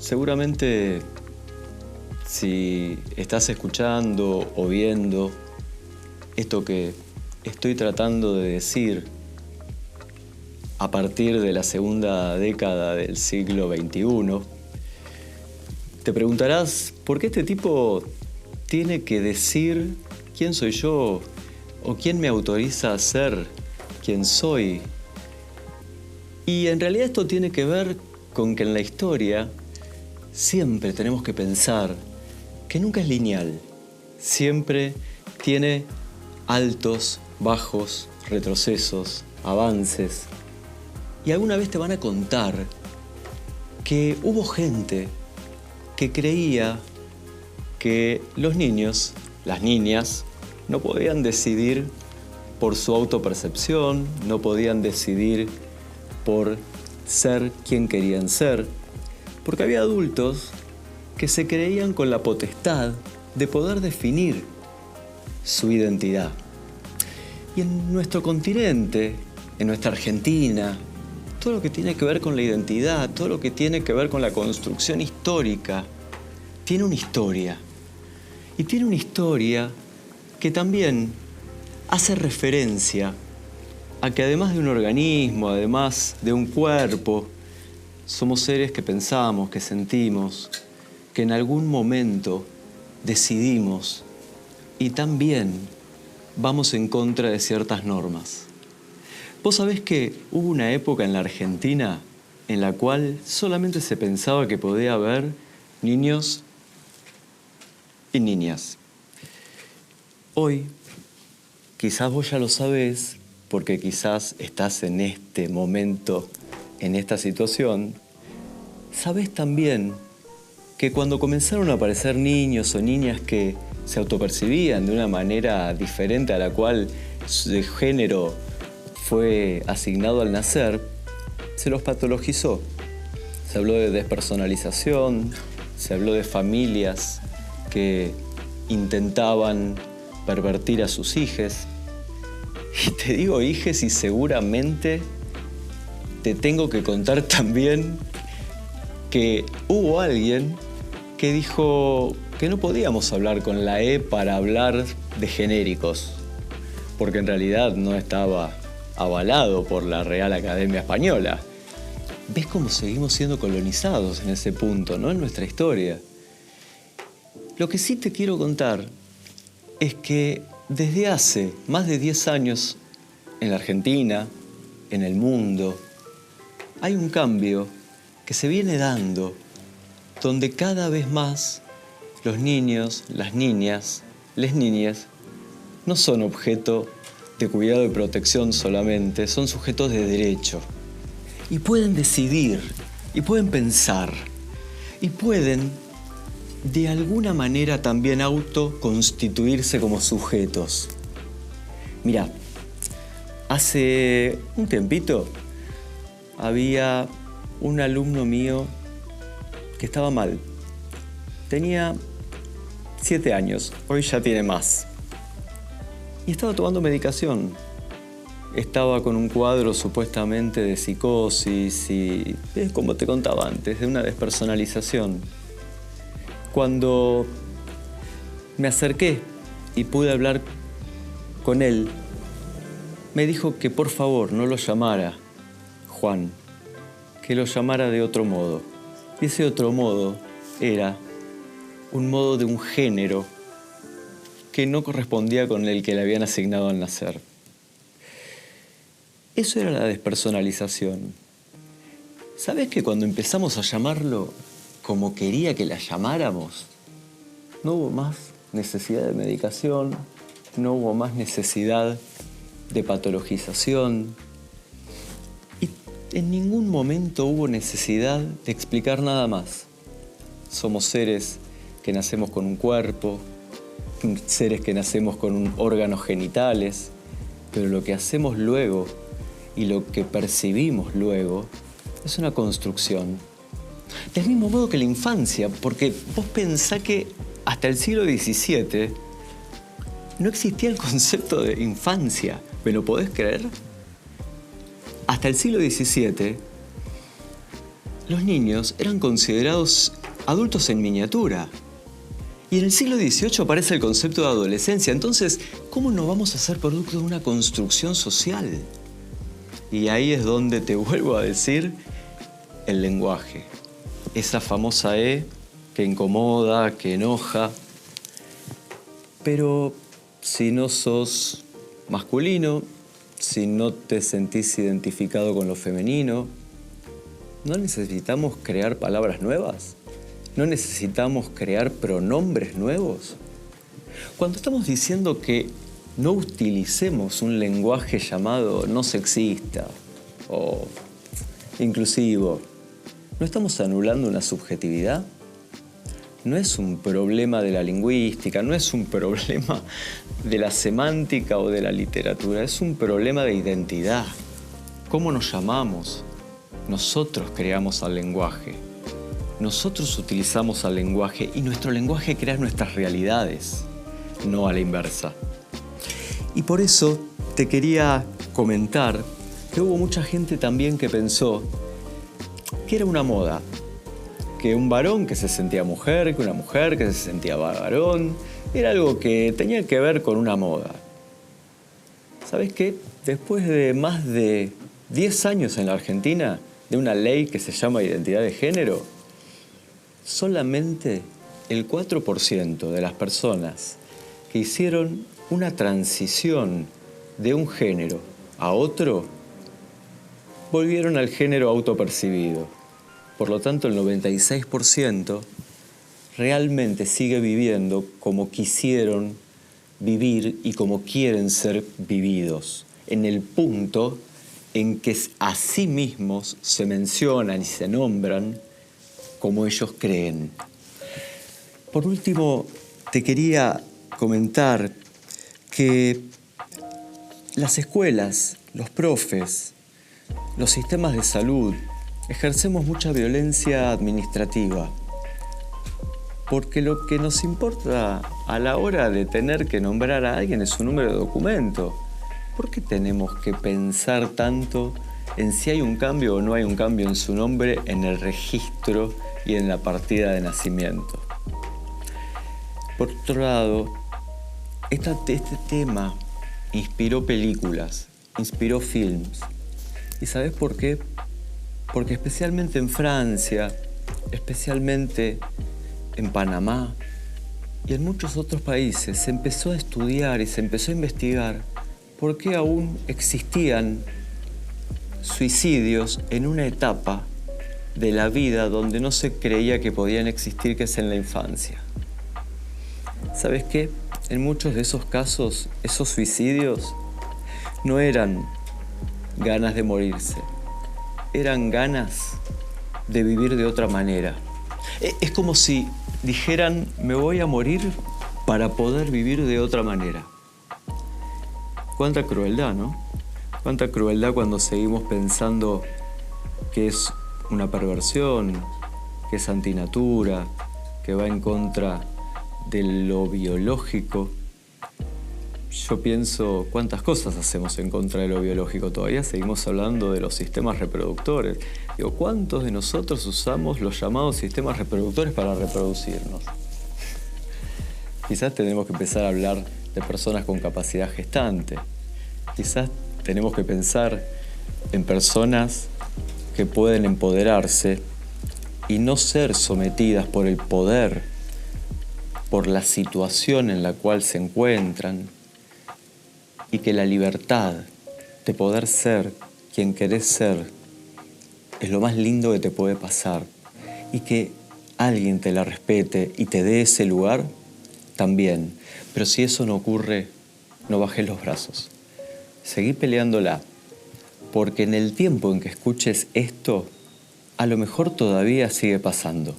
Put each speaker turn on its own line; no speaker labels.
Seguramente si estás escuchando o viendo esto que estoy tratando de decir a partir de la segunda década del siglo XXI, te preguntarás por qué este tipo tiene que decir quién soy yo o quién me autoriza a ser quien soy. Y en realidad esto tiene que ver con que en la historia siempre tenemos que pensar que nunca es lineal. Siempre tiene altos, bajos, retrocesos, avances. Y alguna vez te van a contar que hubo gente que creía que los niños, las niñas, no podían decidir por su autopercepción, no podían decidir por ser quien querían ser, porque había adultos que se creían con la potestad de poder definir su identidad. Y en nuestro continente, en nuestra Argentina, todo lo que tiene que ver con la identidad, todo lo que tiene que ver con la construcción histórica, tiene una historia. Y tiene una historia que también hace referencia a que además de un organismo, además de un cuerpo, somos seres que pensamos, que sentimos, que en algún momento decidimos y también vamos en contra de ciertas normas. Vos sabés que hubo una época en la Argentina en la cual solamente se pensaba que podía haber niños y niñas. Hoy, quizás vos ya lo sabés, porque quizás estás en este momento, en esta situación, sabés también que cuando comenzaron a aparecer niños o niñas que se autopercibían de una manera diferente a la cual su género fue asignado al nacer, se los patologizó. Se habló de despersonalización, se habló de familias que intentaban pervertir a sus hijes. Y te digo hijes y seguramente te tengo que contar también que hubo alguien que dijo que no podíamos hablar con la E para hablar de genéricos, porque en realidad no estaba avalado por la Real Academia Española. ¿Ves cómo seguimos siendo colonizados en ese punto, ¿no? En nuestra historia. Lo que sí te quiero contar es que desde hace más de 10 años en la Argentina, en el mundo, hay un cambio que se viene dando donde cada vez más los niños, las niñas, les niñas no son objeto de cuidado y protección solamente, son sujetos de derecho. Y pueden decidir, y pueden pensar, y pueden de alguna manera también autoconstituirse como sujetos. Mirá, hace un tiempito había un alumno mío que estaba mal. Tenía 7 años, hoy ya tiene más. Y estaba tomando medicación. Estaba con un cuadro supuestamente de psicosis y, como te contaba antes, de una despersonalización. Cuando me acerqué y pude hablar con él, me dijo que por favor no lo llamara Juan, que lo llamara de otro modo. Y ese otro modo era un modo de un género que no correspondía con el que le habían asignado al nacer. Eso era la despersonalización. ¿Sabés que cuando empezamos a llamarlo como quería que la llamáramos, no hubo más necesidad de medicación, no hubo más necesidad de patologización y en ningún momento hubo necesidad de explicar nada más? Somos seres que nacemos con un cuerpo, seres que nacemos con órganos genitales, pero lo que hacemos luego y lo que percibimos luego es una construcción. Del mismo modo que la infancia, porque vos pensás que hasta el siglo XVII no existía el concepto de infancia. ¿Me lo podés creer? Hasta el siglo XVII los niños eran considerados adultos en miniatura. Y en el siglo XVIII aparece el concepto de adolescencia. Entonces, ¿cómo no vamos a ser producto de una construcción social? Y ahí es donde te vuelvo a decir el lenguaje. Esa famosa E que incomoda, que enoja. Pero si no sos masculino, si no te sentís identificado con lo femenino, ¿no necesitamos crear palabras nuevas? ¿No necesitamos crear pronombres nuevos? Cuando estamos diciendo que no utilicemos un lenguaje llamado no sexista o inclusivo, ¿no estamos anulando una subjetividad? No es un problema de la lingüística, no es un problema de la semántica o de la literatura, es un problema de identidad. ¿Cómo nos llamamos? Nosotros creamos al lenguaje. Nosotros utilizamos al lenguaje y nuestro lenguaje crea nuestras realidades, no a la inversa. Y por eso te quería comentar que hubo mucha gente también que pensó que era una moda, que un varón que se sentía mujer, que una mujer que se sentía varón, era algo que tenía que ver con una moda. ¿Sabes qué? Después de más de 10 años en la Argentina, de una ley que se llama identidad de género, solamente el 4% de las personas que hicieron una transición de un género a otro volvieron al género autopercibido. Por lo tanto, el 96% realmente sigue viviendo como quisieron vivir y como quieren ser vividos, en el punto en que a sí mismos se mencionan y se nombran como ellos creen. Por último, te quería comentar que las escuelas, los profes, los sistemas de salud, ejercemos mucha violencia administrativa. Porque lo que nos importa a la hora de tener que nombrar a alguien es su número de documento. ¿Por qué tenemos que pensar tanto en si hay un cambio o no hay un cambio en su nombre en el registro y en la partida de nacimiento? Por otro lado, este tema inspiró películas, inspiró films. ¿Y sabes por qué? Porque especialmente en Francia, especialmente en Panamá y en muchos otros países se empezó a estudiar y se empezó a investigar por qué aún existían suicidios en una etapa de la vida donde no se creía que podían existir, que es en la infancia. ¿Sabes qué? En muchos de esos casos, esos suicidios no eran ganas de morirse, eran ganas de vivir de otra manera. Es como si dijeran, me voy a morir para poder vivir de otra manera. Cuánta crueldad, ¿no? Cuánta crueldad cuando seguimos pensando que es una perversión, que es antinatura, que va en contra de lo biológico. Yo pienso cuántas cosas hacemos en contra de lo biológico. Todavía seguimos hablando de los sistemas reproductores. Digo, ¿cuántos de nosotros usamos los llamados sistemas reproductores para reproducirnos? Quizás tenemos que empezar a hablar de personas con capacidad gestante. Quizás tenemos que pensar en personas que pueden empoderarse y no ser sometidas por el poder, por la situación en la cual se encuentran, y que la libertad de poder ser quien querés ser es lo más lindo que te puede pasar, y que alguien te la respete y te dé ese lugar también. Pero si eso no ocurre, no bajes los brazos. Seguí peleándola, porque en el tiempo en que escuches esto, a lo mejor todavía sigue pasando.